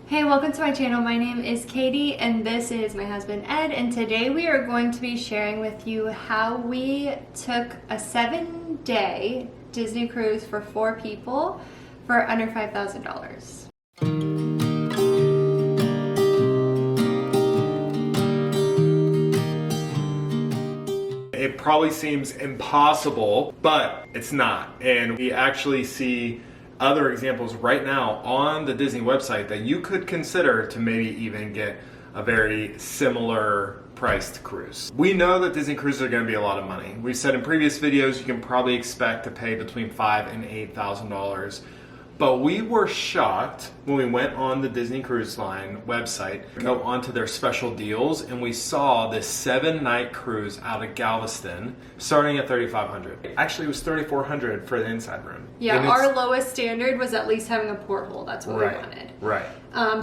Hey, welcome to my channel. My name is Katie and this is my husband Ed, and today we are going to be sharing with you how we took a 7-day Disney cruise for 4 people for under $5,000. It probably seems impossible, but it's not. And we actually see other examples right now on the Disney website that you could consider to maybe even get a very similar priced cruise. We know that Disney cruises are going to be a lot of money. We've said in previous videos you can probably expect to pay between $5,000 and $8,000. But we were shocked when we went on the Disney Cruise Line website, go onto their special deals, and we saw this 7-night cruise out of Galveston starting at $3,500. Actually, it was $3,400 for the inside room. Yeah, our lowest standard was at least having a porthole. That's what we wanted. Right.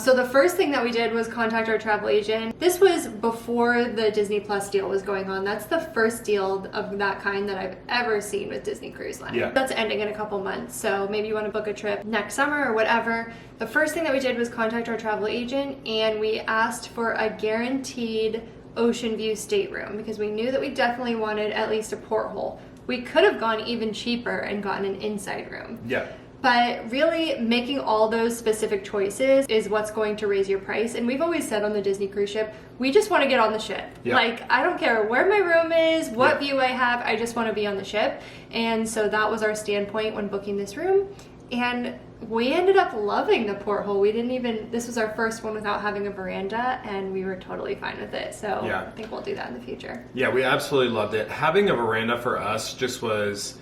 So the first thing that we did was contact our travel agent. This was before the Disney Plus deal was going on. That's the first deal of that kind that I've ever seen with Disney Cruise Line. Yeah. That's ending in a couple months, so maybe you want to book a trip next summer or whatever. The first thing that we did was contact our travel agent, and we asked for a guaranteed ocean view stateroom because we knew that we definitely wanted at least a porthole. We could have gone even cheaper and gotten an inside room. Yeah. But really, making all those specific choices is what's going to raise your price. And we've always said on the Disney cruise ship, we just want to get on the ship. Yeah. Like, I don't care where my room is, what view I have, I just want to be on the ship. And so that was our standpoint when booking this room. And we ended up loving the porthole. This was our first one without having a veranda, and we were totally fine with it. So yeah. I think we'll do that in the future. Yeah, we absolutely loved it. Having a veranda for us just was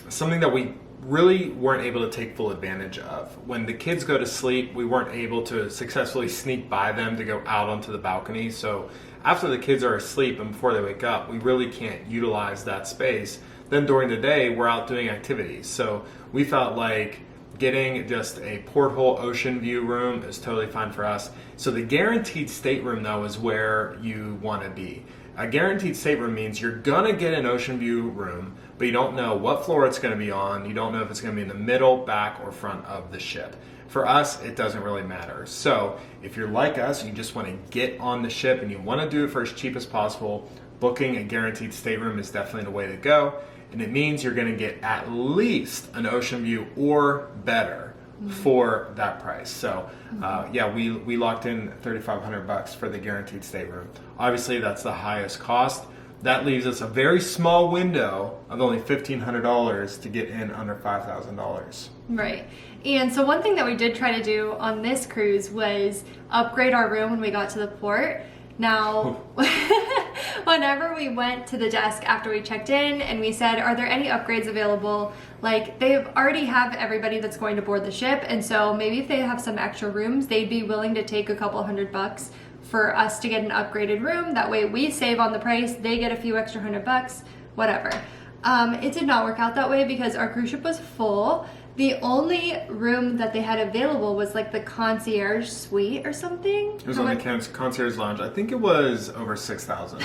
something that we really weren't able to take full advantage of. When the kids go to sleep, we weren't able to successfully sneak by them to go out onto the balcony. So after the kids are asleep and before they wake up, we really can't utilize that space. Then during the day, we're out doing activities. So we felt like getting just a porthole ocean view room is totally fine for us. So the guaranteed stateroom, though, is where you want to be. A guaranteed stateroom means you're gonna get an ocean view room, but you don't know what floor it's gonna be on. You don't know if it's gonna be in the middle, back, or front of the ship. For us, it doesn't really matter. So if you're like us, you just wanna get on the ship and you wanna do it for as cheap as possible, booking a guaranteed stateroom is definitely the way to go. And it means you're gonna get at least an ocean view or better for that price. So yeah, we locked in $3,500 for the guaranteed stateroom. Obviously that's the highest cost. That leaves us a very small window of only $1,500 to get in under $5,000. Right. And so one thing that we did try to do on this cruise was upgrade our room when we got to the port. Now, whenever we went to the desk after we checked in and we said, are there any upgrades available? Like, they already have everybody that's going to board the ship, and so maybe if they have some extra rooms, they'd be willing to take a couple $100 for us to get an upgraded room. That way we save on the price, they get a few extra $100, whatever. It did not work out that way because our cruise ship was full. The only room that they had available was like the concierge suite or something. It was on the concierge lounge. I think it was over $6,000.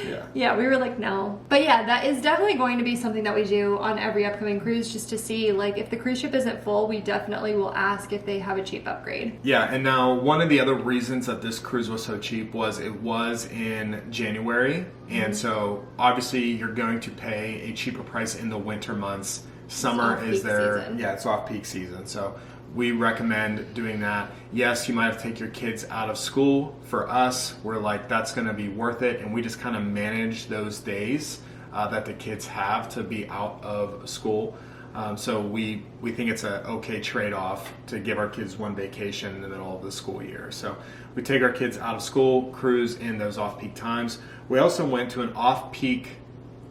Yeah. Yeah, we were like, no. But yeah, that is definitely going to be something that we do on every upcoming cruise, just to see, like, if the cruise ship isn't full, we definitely will ask if they have a cheap upgrade. Yeah, and now one of the other reasons that this cruise was so cheap was it was in January. And so obviously you're going to pay a cheaper price in the winter months. Summer is their, it's off-peak season. So we recommend doing that. Yes, you might have to take your kids out of school. For us, we're like, that's gonna be worth it. And we just kind of manage those days that the kids have to be out of school. So we think it's an okay trade-off to give our kids one vacation in the middle of the school year. So we take our kids out of school, cruise in those off-peak times. We also went to an off-peak,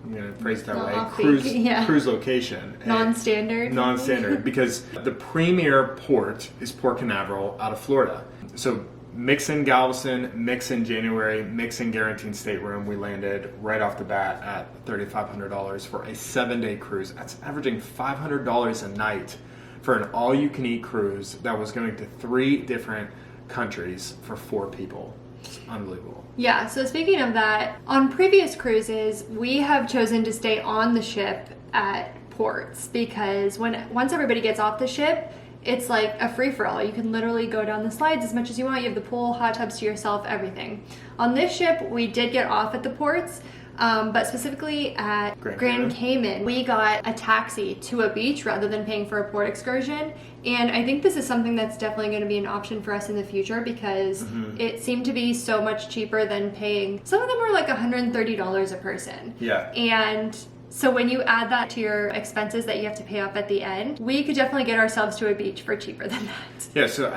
I'm going to phrase it that way, cruise location. Non-standard, because the premier port is Port Canaveral out of Florida. So mix in Galveston, mix in January, mix in guaranteed stateroom. We landed right off the bat at $3,500 for a 7-day cruise. That's averaging $500 a night for an all-you-can-eat cruise that was going to 3 different countries for 4 people. It's unbelievable. Yeah, so speaking of that, on previous cruises, we have chosen to stay on the ship at ports because once everybody gets off the ship, it's like a free-for-all. You can literally go down the slides as much as you want. You have the pool, hot tubs to yourself, everything. On this ship, we did get off at the ports, but specifically at Grand Cayman, we got a taxi to a beach rather than paying for a port excursion. And I think this is something that's definitely going to be an option for us in the future because it seemed to be so much cheaper than paying. Some of them were like $130 a person. Yeah. And so when you add that to your expenses that you have to pay up at the end, we could definitely get ourselves to a beach for cheaper than that. Yeah, so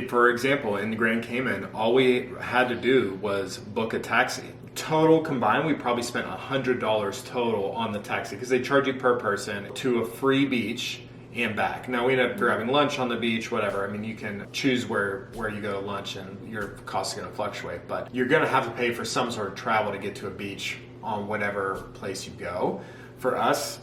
for example, in the Grand Cayman, all we had to do was book a taxi. Total combined, we probably spent $100 total on the taxi because they charge you per person to a free beach and back. Now we ended up grabbing lunch on the beach, whatever. I mean, you can choose where you go to lunch and your cost is going to fluctuate, but you're going to have to pay for some sort of travel to get to a beach on whatever place you go. For us,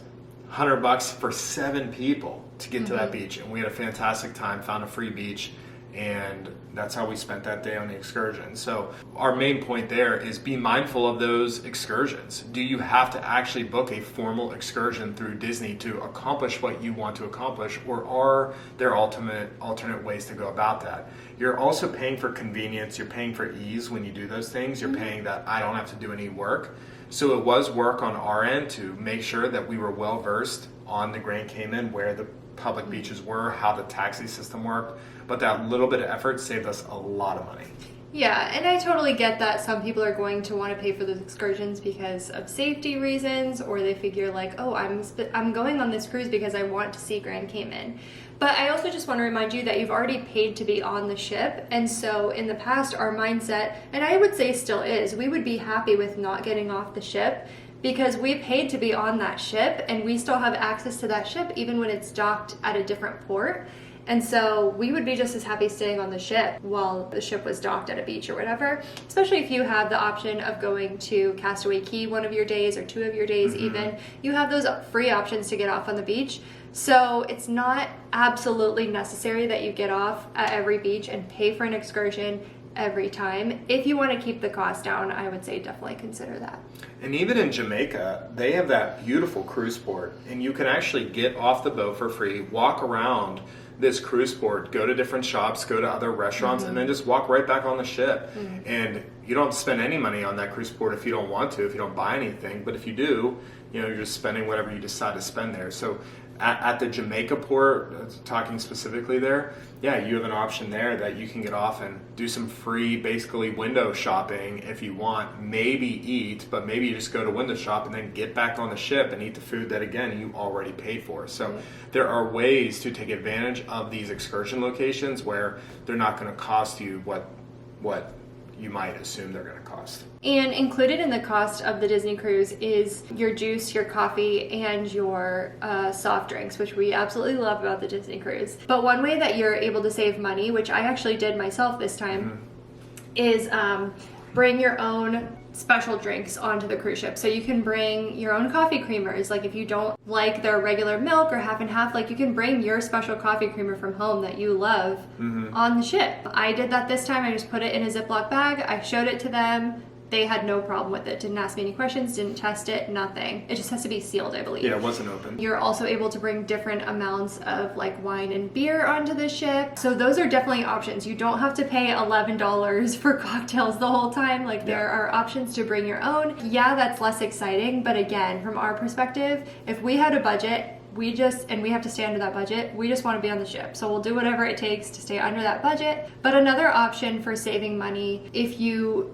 $100 for 7 people to get to that beach, and we had a fantastic time, found a free beach, and that's how we spent that day on the excursion. So our main point there is be mindful of those excursions. Do you have to actually book a formal excursion through Disney to accomplish what you want to accomplish, or are there alternate ways to go about that? You're also paying for convenience, you're paying for ease when you do those things, you're paying that I don't have to do any work. So it was work on our end to make sure that we were well versed on the Grand Cayman, where the public beaches were, how the taxi system worked, but that little bit of effort saved us a lot of money. Yeah, and I totally get that some people are going to want to pay for those excursions because of safety reasons, or they figure like, oh, I'm going on this cruise because I want to see Grand Cayman. But I also just want to remind you that you've already paid to be on the ship, and so in the past our mindset, and I would say still is, we would be happy with not getting off the ship because we paid to be on that ship and we still have access to that ship even when it's docked at a different port. And so we would be just as happy staying on the ship while the ship was docked at a beach or whatever, especially if you have the option of going to Castaway Cay one of your days or 2 of your days even. You have those free options to get off on the beach. So it's not absolutely necessary that you get off at every beach and pay for an excursion every time. If you want to keep the cost down, I would say definitely consider that. And even in Jamaica, they have that beautiful cruise port, and you can actually get off the boat for free, walk around this cruise port, go to different shops, go to other restaurants, and then just walk right back on the ship. And you don't spend any money on that cruise port if you don't want to, if you don't buy anything. But if you do, you're just spending whatever you decide to spend there. So at the Jamaica port, talking specifically there, yeah, you have an option there that you can get off and do some free, basically window shopping if you want. Maybe eat, but maybe you just go to window shop and then get back on the ship and eat the food that, again, you already paid for. So there are ways to take advantage of these excursion locations where they're not going to cost you what you might assume they're going to cost. And included in the cost of the Disney cruise is your juice, your coffee, and your soft drinks, which we absolutely love about the Disney cruise. But one way that you're able to save money, which I actually did myself this time, is bring your own special drinks onto the cruise ship. So you can bring your own coffee creamers. Like if you don't like their regular milk or half and half, like you can bring your special coffee creamer from home that you love on the ship. I did that this time. I just put it in a Ziploc bag. I showed it to them. They had no problem with it. Didn't ask me any questions, didn't test it, nothing. It just has to be sealed, I believe. Yeah, it wasn't open. You're also able to bring different amounts of like wine and beer onto the ship. So those are definitely options. You don't have to pay $11 for cocktails the whole time. Like there are options to bring your own. Yeah, that's less exciting. But again, from our perspective, if we had a budget, we have to stay under that budget. We just want to be on the ship. So we'll do whatever it takes to stay under that budget. But another option for saving money, if you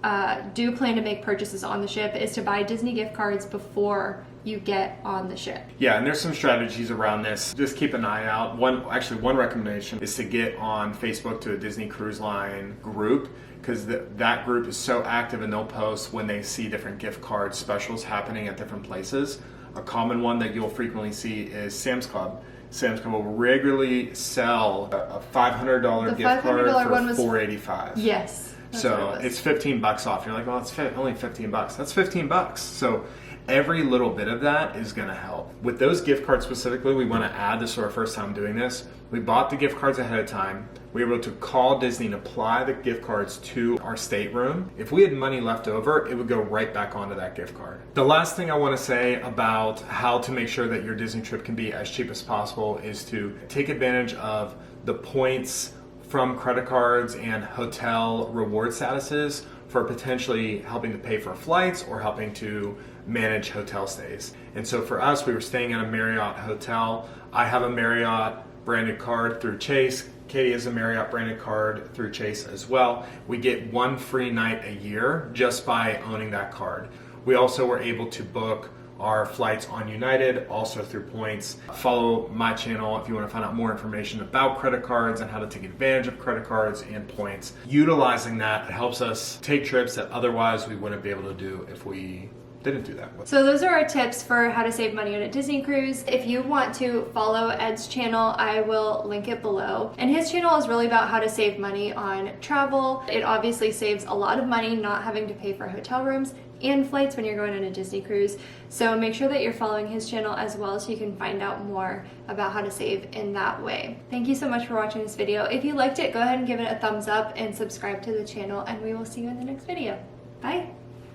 do plan to make purchases on the ship, is to buy Disney gift cards before you get on the ship. Yeah, and there's some strategies around this. Just keep an eye out. One recommendation is to get on Facebook to a Disney Cruise Line group, because that group is so active and they'll post when they see different gift card specials happening at different places. A common one that you'll frequently see is Sam's Club. Sam's Club will regularly sell a $500 gift card for $485. Yes. So it's $15 off. You're like, well, it's only $15. That's $15. So every little bit of that is going to help. With those gift cards specifically, we want to add, this is our first time doing this, we bought the gift cards ahead of time. We were able to call Disney and apply the gift cards to our stateroom. If we had money left over, it would go right back onto that gift card. The last thing I want to say about how to make sure that your Disney trip can be as cheap as possible is to take advantage of the points from credit cards and hotel reward statuses for potentially helping to pay for flights or helping to manage hotel stays. And so for us, we were staying at a Marriott hotel. I have a Marriott branded card through Chase. Katie has a Marriott branded card through Chase as well. We get 1 free night a year just by owning that card. We also were able to book our flights on United, also through points. Follow my channel if you want to find out more information about credit cards and how to take advantage of credit cards and points. Utilizing that helps us take trips that otherwise we wouldn't be able to do if we didn't do that. So those are our tips for how to save money on a Disney cruise. If you want to follow Ed's channel, I will link it below. And his channel is really about how to save money on travel. It obviously saves a lot of money not having to pay for hotel rooms and flights when you're going on a Disney cruise. So make sure that you're following his channel as well so you can find out more about how to save in that way. Thank you so much for watching this video. If you liked it, go ahead and give it a thumbs up and subscribe to the channel, and we will see you in the next video. Bye.